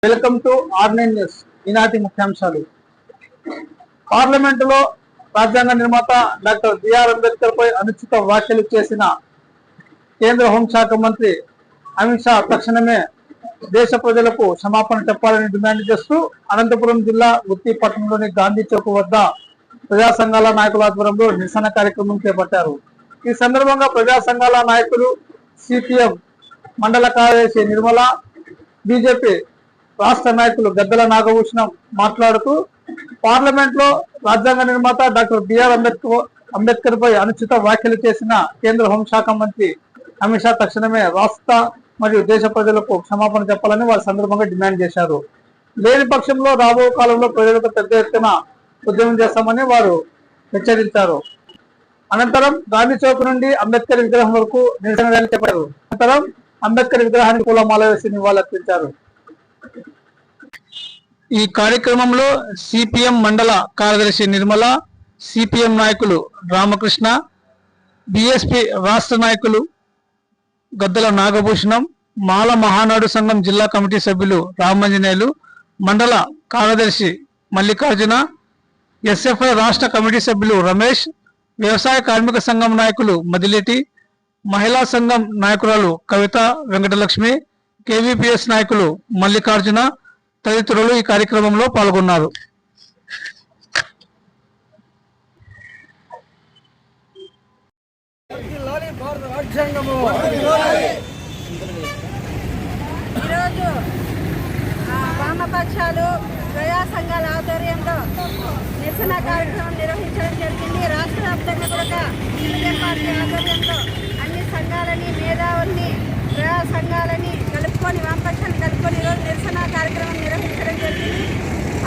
Welcome to ఆర్9 news. ఈనాటి ముఖ్యాంశాలు. పార్లమెంటులో రాజ్యాంగ నిర్మాత డాక్టర్ బిఆర్ అంబేద్కర్ పై అనుచిత వ్యాఖ్యలు చేసిన కేంద్ర హోంశాఖ మంత్రి అమిత్ షా తక్షణమే దేశ ప్రజలకు క్షమాపణ చెప్పాలని డిమాండ్ చేస్తూ అనంతపురం జిల్లా గుత్తి పట్టణంలోని గాంధీ చౌక్ వద్ద ప్రజా సంఘాల నాయకుల ఆధ్వర్యంలో నిరసన కార్యక్రమం చేపట్టారు. ఈ సందర్భంగా ప్రజా సంఘాల నాయకులు, సిపిఎం మండల కార్యదర్శి నిర్మల, బీజేపీ రాష్ట్ర నాయకులు గద్దల నాగభూషణం మాట్లాడుతూ పార్లమెంట్ లో రాజ్యాంగ నిర్మాత డాక్టర్ బిఆర్ అంబేద్కర్ పై అనుచిత వ్యాఖ్యలు చేసిన కేంద్ర హోంశాఖ మంత్రి అమిత్ షా తక్షణమే రాష్ట్ర మరియు దేశ ప్రజలకు క్షమాపణ చెప్పాలని వారి సందర్భంగా డిమాండ్ చేశారు. లేని పక్షంలో రాబో కాలంలో ప్రజలకు పెద్ద ఎత్తున ఉద్యమం చేస్తామని వారు హెచ్చరించారు. అనంతరం గాంధీ చౌక్ నుండి అంబేద్కర్ విగ్రహం వరకు నిరసన ర్యాలీ చేపట్టారు. అనంతరం అంబేద్కర్ విగ్రహానికి పూలమాల వేసి నివాళులర్పించారు. ఈ కార్యక్రమంలో సిపిఎం మండల కార్యదర్శి నిర్మల, సిపిఎం నాయకులు రామకృష్ణ, బిఎస్పి రాష్ట్ర నాయకులు గద్దల నాగభూషణం, మాల మహానాడు సంఘం జిల్లా కమిటీ సభ్యులు రామంజనేయులు, మండల కార్యదర్శి మల్లికార్జున, ఎస్ఎఫ్ఐ రాష్ట్ర కమిటీ సభ్యులు రమేష్, వ్యవసాయ కార్మిక సంఘం నాయకులు మదిలేటి, మహిళా సంఘం నాయకురాలు కవిత వెంకటలక్ష్మి, కేవీపీఎస్ నాయకులు మల్లికార్జున తదితరులు ఈ కార్యక్రమంలో పాల్గొన్నారు. ఈరోజు వామపక్షాలు ప్రజా సంఘాల ఆధ్వర్యంలో నిరసన కార్యక్రమం నిర్వహించడం జరిగింది. రాష్ట్ర వ్యాప్తంగా కూడా సిపిఎం పార్టీ ఆధ్వర్యంలో అన్ని సంఘాలని, మేధావుల్ని, ప్రజా సంఘాలని కలుపుకొని, వామపక్షాన్ని కలుపుకొని ఈరోజు నిరసన కార్యక్రమం నిర్వహించడం జరిగింది.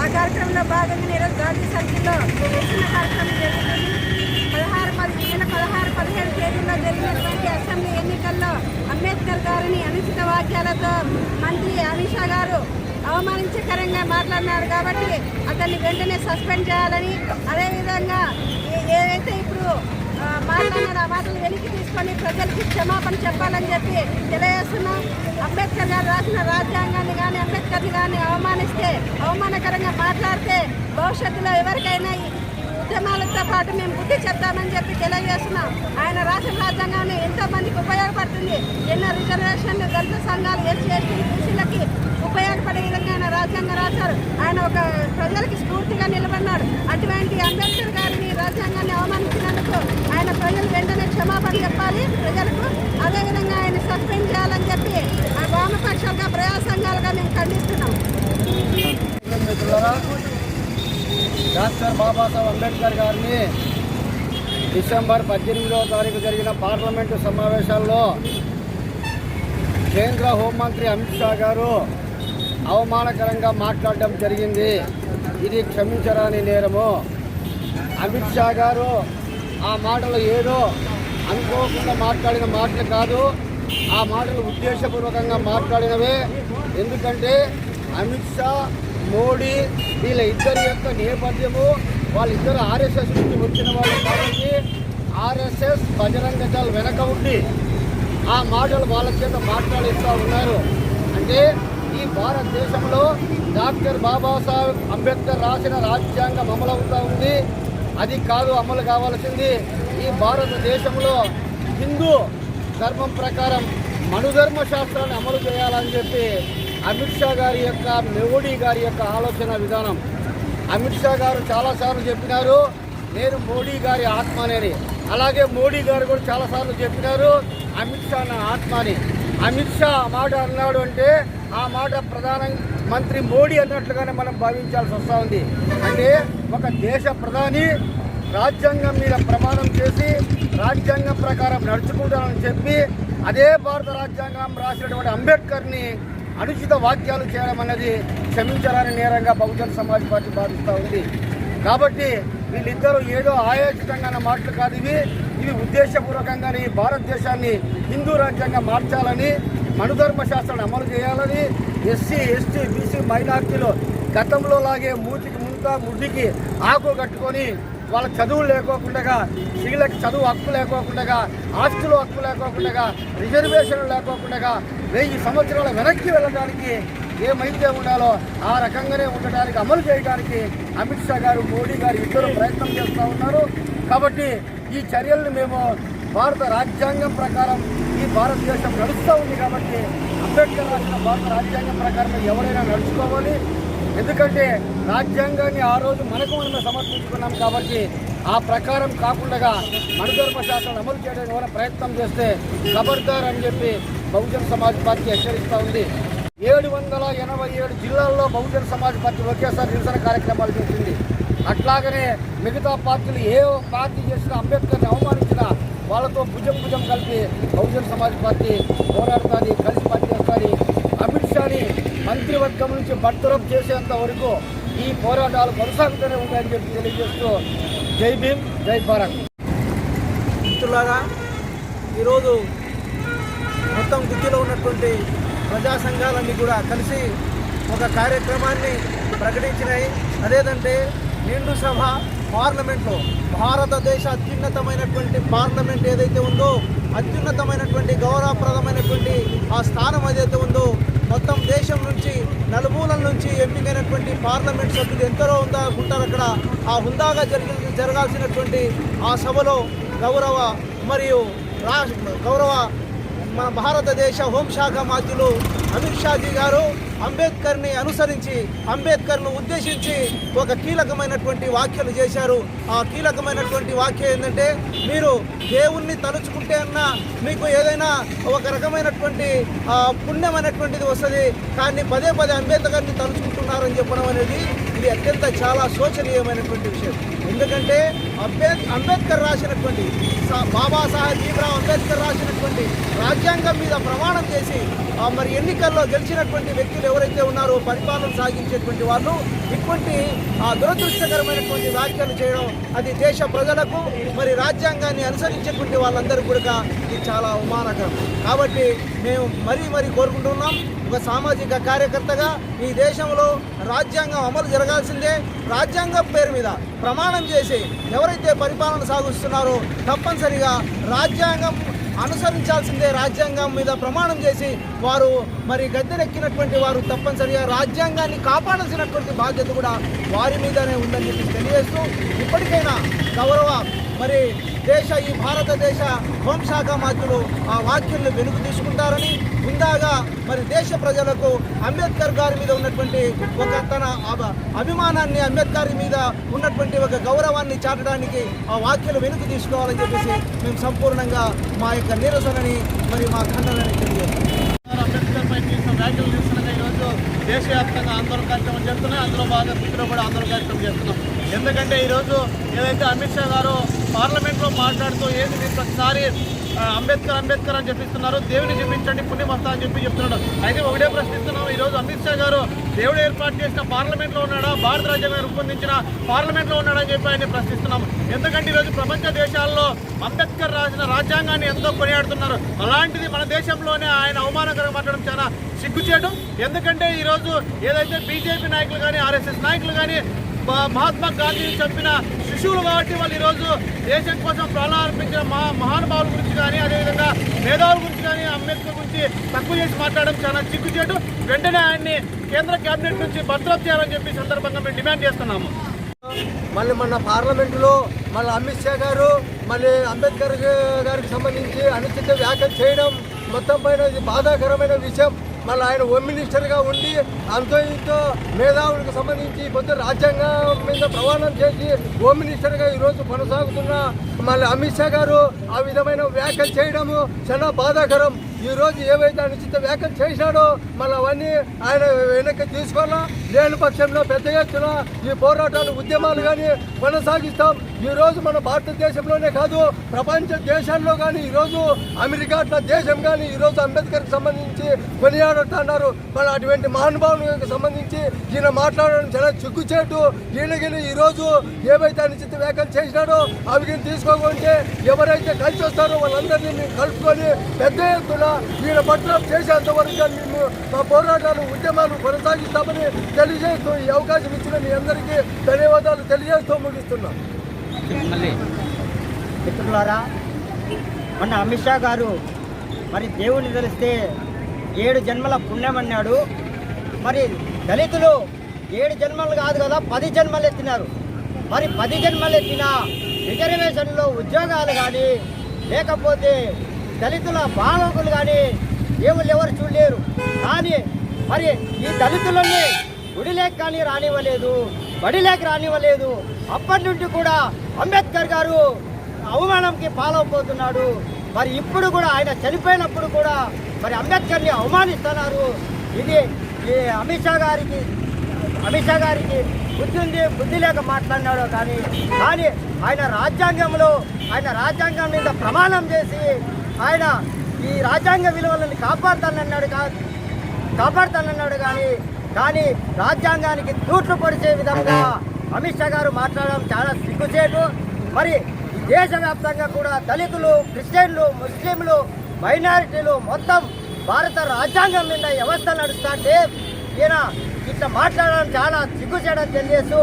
ఆ కార్యక్రమంలో భాగంగా ఈరోజు గాంధీ సర్కిల్లో నిరసన కార్యక్రమం జరుగుతుంది. 16-17 తేదీల్లో జరిగినటువంటి అసెంబ్లీ ఎన్నికల్లో అంబేద్కర్ గారిని అనుచిత వాక్యాలతో మంత్రి అమిత్ షా గారు అవమానించకరంగా మాట్లాడినారు కాబట్టి అతన్ని వెంటనే సస్పెండ్ చేయాలని, అదేవిధంగా ఏదైతే ఇప్పుడు మాట్లాడినారో ఆ మాటలు వెనక్కి తీసుకొని ప్రజలకి క్షమాపణ చెప్పాలని చెప్పి తెలియజేస్తున్నాం. అంబేద్కర్ గారు రాసిన రాజ్యాంగాన్ని కానీ, అంబేద్కర్ని కానీ అవమానిస్తే, అవమానకరంగా మాట్లాడితే భవిష్యత్తులో ఎవరికైనా ఉద్యమాలతో పాటు మేము బుద్ధి చెప్తామని చెప్పి తెలియజేస్తున్నాం. ఆయన రాసిన రాజ్యాంగాన్ని ఎంతో మందికి ఉపయోగపడుతుంది. ఎన్నో రిజర్వేషన్లు, దళిత సంఘాలు, ఎస్సీ ఎస్టీ బీసీలకి ఉపయోగపడే విధంగా ఆయన రాజ్యాంగం రాశారు. ఆయన ఒక ప్రజలకి స్ఫూర్తిగా నిలబడినాడు. అటువంటి అంబేద్కర్ గారిని, రాజ్యాంగాన్ని అవమానించినందుకు ఆయన ప్రజలు వెంటనే క్షమాపణ చెప్పాలి ప్రజలకు. అదేవిధంగా ఆయన సస్పెండ్ చేయాలని చెప్పి ఆ వామపక్షాలుగా, ప్రజా సంఘాలుగా మేము ఖండిస్తున్నాం. డాక్టర్ బాబాసాహెబ్ అంబేద్కర్ గారిని డిసెంబర్ 18వ తారీఖు జరిగిన పార్లమెంటు సమావేశాల్లో కేంద్ర హోంమంత్రి అమిత్ షా గారు అవమానకరంగా మాట్లాడడం జరిగింది. ఇది క్షమించరాని నేరము. అమిత్ షా గారు ఆ మాటలు ఏదో అనుకోకుండా మాట్లాడిన మాటలు కాదు, ఆ మాటలు ఉద్దేశపూర్వకంగా మాట్లాడినవే. ఎందుకంటే అమిత్ షా, మోడీ వీళ్ళ ఇద్దరి యొక్క నేపథ్యము, వాళ్ళిద్దరు ఆర్ఎస్ఎస్ నుంచి వచ్చిన వాళ్ళు కాబట్టి ఆర్ఎస్ఎస్, బజరంగ దళ్ వెనక ఉండి ఆ మాటలు వాళ్ళ చేత మాట్లాడిస్తూ ఉన్నారు. అంటే ఈ భారతదేశంలో డాక్టర్ బాబాసాహెబ్ అంబేద్కర్ రాసిన రాజ్యాంగం అమలు అవుతూ ఉంది. అది కాదు అమలు కావాల్సింది. ఈ భారతదేశంలో హిందూ ధర్మం ప్రకారం మనుధర్మ శాస్త్రాన్ని అమలు చేయాలని చెప్పి అమిత్ షా గారి యొక్క, మోడీ గారి యొక్క ఆలోచన విధానం. అమిత్ షా గారు చాలాసార్లు చెప్పినారు నేను మోడీ గారి ఆత్మనేని. అలాగే మోడీ గారు కూడా చాలాసార్లు చెప్పినారు అమిత్ షా నా ఆత్మని. అమిత్ షా ఆ మాట అన్నాడు అంటే ఆ మాట ప్రధానమంత్రి మోడీ అన్నట్లుగానే మనం భావించాల్సి వస్తూ ఉంది. అంటే ఒక దేశ ప్రధాని రాజ్యాంగం మీద ప్రమాణం చేసి రాజ్యాంగం ప్రకారం నడుచుకుంటానని చెప్పి అదే భారత రాజ్యాంగం రాసినటువంటి అంబేద్కర్ని అనుచిత వాక్యాలు చేయడం అన్నది క్షమించరాని నేరంగా బహుజన్ సమాజ్ పార్టీ భావిస్తూ ఉంది. కాబట్టి వీళ్ళిద్దరూ ఏదో ఆయోచితంగా మాటలు కాదు, ఇవి ఉద్దేశపూర్వకంగానే ఈ భారతదేశాన్ని హిందూ రాజ్యాంగం మార్చాలని, మనుధర్మ శాస్త్రాన్ని అమలు చేయాలని, ఎస్సీ ఎస్టీ బీసీ మైనార్టీలు గతంలో లాగే మూతికి ముడ్డికి ఆకు కట్టుకొని వాళ్ళ చదువు లేకోకుండా, స్త్రీలకు చదువు హక్కు లేకోకుండా, ఆస్తులు హక్కు లేకోకుండా, రిజర్వేషన్లు లేకోకుండా 1000 సంవత్సరాల వెనక్కి వెళ్ళడానికి ఏమైతే ఉండాలో ఆ రకంగానే ఉండడానికి అమలు చేయడానికి అమిత్ షా గారు మోడీ గారు ఇద్దరు ప్రయత్నం చేస్తూ ఉన్నారు. కాబట్టి ఈ చర్యలను మేము భారత రాజ్యాంగం ప్రకారం ఈ భారతదేశం నడుస్తూ ఉంది కాబట్టి అంబేద్కర్ రాసిన భారత రాజ్యాంగం ప్రకారం ఎవరైనా నడుచుకోవాలి. ఎందుకంటే రాజ్యాంగాన్ని ఆ రోజు మనకు మనమే సమర్పించుకున్నాం కాబట్టి ఆ ప్రకారం కాకుండా మనుధర్మ శాస్త్రాన్ని అమలు చేయడానికి ఏమైనా ప్రయత్నం చేస్తే ఖబర్దార్ అని చెప్పి బహుజన్ సమాజ్ పార్టీ హెచ్చరిస్తూ ఉంది. 787 జిల్లాల్లో బహుజన్ సమాజ్ పార్టీ ఒకేసారి నిరసన కార్యక్రమాలు చేసింది. అట్లాగనే మిగతా పార్టీలు ఏ పార్టీ చేసినా అంబేద్కర్ని అవమానించినా వాళ్ళతో భుజం కలిపి బహుజన్ సమాజ్ పార్టీ పోరాడుతుంది, కలిసి పనిచేస్తుంది. అమిత్ షాని మంత్రివర్గం నుంచి బర్తరఫ్ చేసేంత వరకు ఈ పోరాటాలు కొనసాగుతూనే ఉంటాయని చెప్పి తెలియజేస్తూ జై భీమ్, జై భారత్. మిత్రులారా, ఈరోజు మొత్తం దిక్కులో ఉన్నటువంటి ప్రజా సంఘాలన్నీ కూడా కలిసి ఒక కార్యక్రమాన్ని ప్రకటించినాయి. అదేంటంటే నిండు సభ పార్లమెంట్లో భారతదేశ అత్యున్నతమైనటువంటి పార్లమెంట్ ఏదైతే ఉందో, అత్యున్నతమైనటువంటి గౌరవప్రదమైనటువంటి ఆ స్థానం ఏదైతే ఉందో, మొత్తం దేశం నుంచి నలుమూలల నుంచి ఎంపికైనటువంటి పార్లమెంట్ సభ్యులు ఎందరో ఉంటారు అక్కడ. ఆ హుందాగా జరగాల్సినటువంటి ఆ సభలో గౌరవ మన భారతదేశ హోంశాఖ మంత్రులు అమిత్ షాజీ గారు అంబేద్కర్ని అనుసరించి అంబేద్కర్ను ఉద్దేశించి ఒక కీలకమైనటువంటి వ్యాఖ్యలు చేశారు. ఆ కీలకమైనటువంటి వాక్యం ఏంటంటే, మీరు దేవుణ్ణి తలుచుకుంటే అన్నా మీకు ఏదైనా ఒక రకమైనటువంటి పుణ్యమైనటువంటిది వస్తుంది, కానీ పదే అంబేద్కర్ని తలుచుకుంటున్నారని చెప్పడం అనేది ఇది అత్యంత చాలా శోచనీయమైనటువంటి విషయం. ఎందుకంటే అంబేద్కర్ రాసినటువంటి బాబాసాహెబ్ భీమ్రావ్ అంబేద్కర్ రాసినటువంటి రాజ్యాంగం మీద ప్రమాణం చేసి మరి ఎన్నికల్లో గెలిచినటువంటి వ్యక్తులు ఎవరైతే ఉన్నారో పరిపాలన సాగించేటువంటి వాళ్ళు ఇటువంటి దురదృష్టకరమైనటువంటి వ్యాఖ్యలు చేయడం అది దేశ ప్రజలకు మరి రాజ్యాంగాన్ని అనుసరించేటువంటి వాళ్ళందరూ కూడా ఇది చాలా అవమానకరం. కాబట్టి మేము మరీ కోరుకుంటున్నాం, ఒక సామాజిక కార్యకర్తగా ఈ దేశంలో రాజ్యాంగం అమలు జరగాల్సిందే. రాజ్యాంగం పేరు మీద ప్రమాణం చేసి ఎవరైతే పరిపాలన సాగిస్తున్నారో తప్పనిసరిగా రాజ్యాంగం అనుసరించాల్సిందే. రాజ్యాంగం మీద ప్రమాణం చేసి వారు మరి గద్దెనెక్కినటువంటి వారు తప్పనిసరిగా రాజ్యాంగాన్ని కాపాడాల్సినటువంటి బాధ్యత కూడా వారి మీదనే ఉందని చెప్పి తెలియజేస్తూ, ఇప్పటికైనా గౌరవ మరి ఈ భారతదేశ హోంశాఖ మంత్రులు ఆ వాక్యాలను వెనుక తీసుకుంటారని, ముందాగా మరి దేశ ప్రజలకు అంబేద్కర్ గారి మీద ఉన్నటువంటి ఒక తన అభిమానాన్ని, అంబేద్కర్ మీద ఉన్నటువంటి ఒక గౌరవాన్ని చాటడానికి ఆ వాక్యాలు వెనుక తీసుకోవాలని చెప్పేసి మేము సంపూర్ణంగా మా యొక్క నిరసనని మరి మా ఖండనని తెలియజేస్తాం. అంబేద్కర్ పై చేసిన వ్యాఖ్యలు నిరసనగా ఈరోజు దేశవ్యాప్తంగా ఆందోళన కార్యక్రమం చేస్తున్నాయి. అందులో భాగంగా స్థితిలో కూడా ఆందోళన కార్యక్రమం చేస్తున్నాం. ఎందుకంటే ఈరోజు ఏదైతే అమిత్ షా గారు పార్లమెంట్లో మాట్లాడుతూ ఏంది మీరు ప్రతిసారి అంబేద్కర్ అని చెప్పిస్తున్నారు, దేవుని జపించండి పుణ్యం వస్తా అని చెప్తున్నాడు. అయితే ఒకటే ప్రశ్నిస్తున్నాం, ఈరోజు అమిత్ షా గారు దేవుడు ఏర్పాటు చేసిన పార్లమెంట్లో ఉన్నాడా, భారత రాజ్యాంగం రూపొందించిన పార్లమెంట్లో ఉన్నాడా అని చెప్పి ఆయన ప్రశ్నిస్తున్నాం. ఎందుకంటే ఈరోజు ప్రపంచ దేశాల్లో అంబేద్కర్ రాసిన రాజ్యాంగాన్ని ఎంతో కొనియాడుతున్నారు. అలాంటిది మన దేశంలోనే ఆయన అవమానకరంగా మాట్లాడడం చాలా సిగ్గుచేటు. ఎందుకంటే ఈరోజు ఏదైతే బీజేపీ నాయకులు కానీ ఆర్ఎస్ఎస్ నాయకులు కానీ మహాత్మా గాంధీని చంపిన శిశువులు కాబట్టి వాళ్ళు ఈరోజు దేశం కోసం ప్రాణాలు అర్పించిన మహానుభావుల గురించి కానీ అదేవిధంగా మేధావుల గురించి కానీ అంబేద్కర్ గురించి తక్కువ చేసి మాట్లాడడం చాలా సిగ్గుచేటు. వెంటనే ఆయన్ని కేంద్ర కేబినెట్ నుంచి బర్తరఫ్ చేయాలని చెప్పి సందర్భంగా మేము డిమాండ్ చేస్తున్నాము. మళ్ళీ మన పార్లమెంటులో మళ్ళీ అమిత్ షా గారు మళ్ళీ అంబేద్కర్ గారికి సంబంధించి అనుచిత వ్యాఖ్యలు చేయడం మొత్తం పైన ఇది బాధాకరమైన విషయం. మళ్ళీ ఆయన హోమ్ మినిస్టర్గా ఉండి అంతో ఇంతో మేధావులకు సంబంధించి పొద్దు రాజ్యాంగం మీద ప్రమాణం చేసి హోమ్ మినిస్టర్గా ఈరోజు కొనసాగుతున్న మళ్ళీ అమిత్ షా గారు ఆ విధమైన వ్యాఖ్యలు చేయడము చాలా బాధాకరం. ఈరోజు ఏవైతే అనుచిత వ్యాఖ్యలు చేశాడో మళ్ళీ అవన్నీ ఆయన వెనక్కి తీసుకోవాలా, లేని పక్షంలో పెద్ద ఎత్తున ఈ పోరాటాలు ఉద్యమాలు కానీ కొనసాగిస్తాం. ఈరోజు మన భారతదేశంలోనే కాదు ప్రపంచ దేశాల్లో కానీ ఈరోజు అమెరికా అట్లా దేశం కానీ ఈరోజు అంబేద్కర్కి సంబంధించి కొనియాడుతున్నారు. మళ్ళీ అటువంటి మహానుభావులకు సంబంధించి ఈయన మాట్లాడడం చాలా చిక్కుచేటు. ఈయనగిన ఈరోజు ఏవైతే అనుచిత వ్యాఖ్యలు చేసినాడో అవి తీసుకోకుంటే ఎవరైతే కలిసి వస్తారో వాళ్ళందరినీ మేము కలుపుకొని పెద్ద ఎత్తున ఈయన బర్తరఫ్ చేసేంత వరకు మేము మా పోరాటాలు ఉద్యమాలు కొనసాగిస్తామని తెలియజేస్తూ ఈ అవకాశం ఇచ్చిన మీ అందరికీ ధన్యవాదాలు తెలియజేస్తూ ముగిస్తున్నాం. మిత్రులారా, మొన్న అమిత్ షా గారు మరి దేవుని తెలిస్తే 7 జన్మల పుణ్యం అన్నాడు. మరి దళితులు 7 జన్మలు కాదు కదా 10 జన్మలు ఎత్తినారు. మరి 10 జన్మలు ఎత్తిన రిజర్వేషన్లో ఉద్యోగాలు కానీ లేకపోతే దళితుల బాగోగులు కానీ ఎవరు చూడలేరు. కానీ మరి ఈ దళితులని గుడిలేక కానీ రానివ్వలేదు, బడిలేక రానివ్వలేదు. అప్పటి నుండి కూడా అంబేద్కర్ గారు అవమానంకి పాలవుతున్నాడు. మరి ఇప్పుడు కూడా ఆయన చనిపోయినప్పుడు కూడా మరి అంబేద్కర్ని అవమానిస్తున్నారు. ఇది ఈ అమిత్ షా గారికి బుద్ధి ఉంది, బుద్ధి లేక మాట్లాడినాడు. కానీ ఆయన రాజ్యాంగం మీద ప్రమాణం చేసి ఆయన ఈ రాజ్యాంగ విలువలను కాపాడుతానన్నాడు. కానీ రాజ్యాంగానికి తూట్లు పొడిచే విధంగా అమిత్ షా గారు మాట్లాడడం చాలా సిగ్గుచేటు. మరి దేశవ్యాప్తంగా కూడా దళితులు, క్రిస్టియన్లు, ముస్లింలు, మైనారిటీలు మొత్తం భారత రాజ్యాంగం మీద వ్యవస్థ నడుస్తుంటే ఈయన ఇట్లా మాట్లాడడం చాలా సిగ్గుచేయడం తెలియజేస్తూ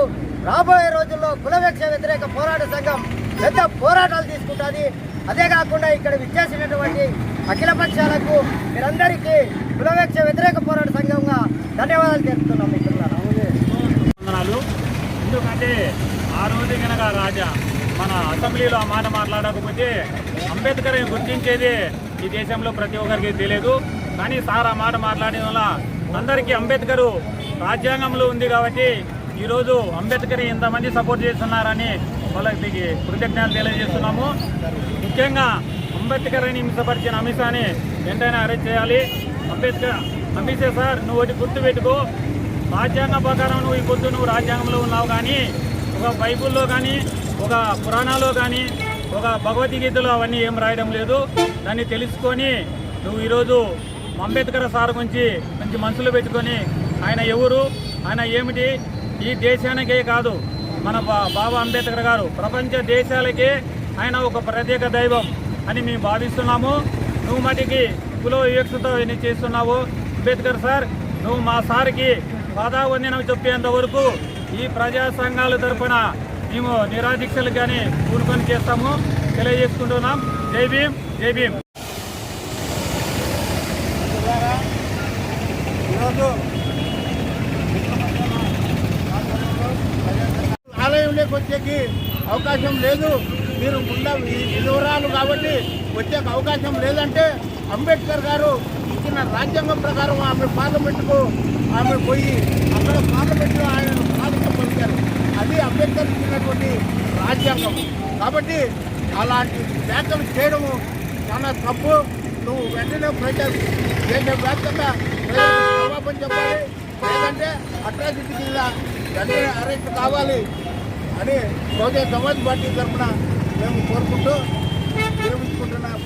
రాబోయే రోజుల్లో కులవివక్ష వ్యతిరేక పోరాట సంఘం పెద్ద పోరాటాలు తీసుకుంటుంది. అదే కాకుండా ఇక్కడ విచ్చేసినటువంటి అఖిల పక్షాలకు మీరందరికీ కులవివక్ష వ్యతిరేక పోరాట సంఘంగా ధన్యవాదాలు తెలుపుతున్నాం మిత్రులారా. ఎందుకంటే ఆ రోజు కనుక రాజా మన అసెంబ్లీలో ఆ మాట మాట్లాడకపోతే అంబేద్కర్ గుర్తించేది ఈ దేశంలో ప్రతి ఒక్కరికి తెలియదు. కానీ సార్ ఆ మాట మాట్లాడడం వల్ల అందరికీ అంబేద్కర్ రాజ్యాంగంలో ఉంది కాబట్టి ఈరోజు అంబేద్కర్ ఇంతమంది సపోర్ట్ చేస్తున్నారని వాళ్ళకి కృతజ్ఞతలు తెలియజేస్తున్నాము. ముఖ్యంగా అంబేద్కర్ అని హింసపరిచిన అమిత్ షాని వెంటనే అరెస్ట్ చేయాలి. అమిత్ షా సార్ నువ్వు ఒకటి గుర్తుపెట్టుకో, రాజ్యాంగం ప్రకారం నువ్వు ఈ పొద్దు నువ్వు రాజ్యాంగంలో ఉన్నావు. కానీ ఒక బైబుల్లో కానీ ఒక పురాణాల్లో కానీ ఒక భగవద్గీతలో అవన్నీ ఏం రాయడం లేదు. దాన్ని తెలుసుకొని నువ్వు ఈరోజు అంబేద్కర్ సార్ గురించి మంచి మనసులో పెట్టుకొని ఆయన ఎవరు, ఆయన ఏమిటి, ఈ దేశానికే కాదు మన బాబా అంబేద్కర్ గారు ప్రపంచ దేశాలకే ఆయన ఒక ప్రత్యేక దైవం అని మేము భావిస్తున్నాము. నువ్వు మటుకి కుల వివక్షతో ఎన్ని చేస్తున్నావు అంబేద్కర్ సార్, నువ్వు మా సార్కి పాదావందనం చెప్పేంత వరకు ఈ ప్రజా సంఘాల తరఫున మేము నిరాదీక్షలు కానీ పూనుకొని చేస్తాము తెలియజేసుకుంటున్నాం. జై భీమ్, జై భీమ్. ఈరోజు ఆలయంలోకి వచ్చేకి అవకాశం లేదు. మీరు ముందు వివరాలు కాబట్టి వచ్చే అవకాశం లేదంటే అంబేద్కర్ గారు ఇచ్చిన రాజ్యాంగం ప్రకారం ఆమె పార్లమెంటుకు ఆమె పోయి అక్కడ పార్లమెంట్లో ఆయన పాలిక పలికారు. అది అంబేద్కర్ ఇచ్చినటువంటి రాజ్యాంగం. కాబట్టి అలాంటి వ్యాఖ్యలు చేయడము చాలా తప్పు. నువ్వు వెంటనే దేశవ్యాప్తంగా జవాబని చెప్పాలి, లేదంటే అట్రాసిటీ కింద వెంటనే అరెస్ట్ కావాలి అని బహుజన సమాజ్ పార్టీ తరఫున మేము కోరుకుంటూ విరమించుకుంటున్నాం.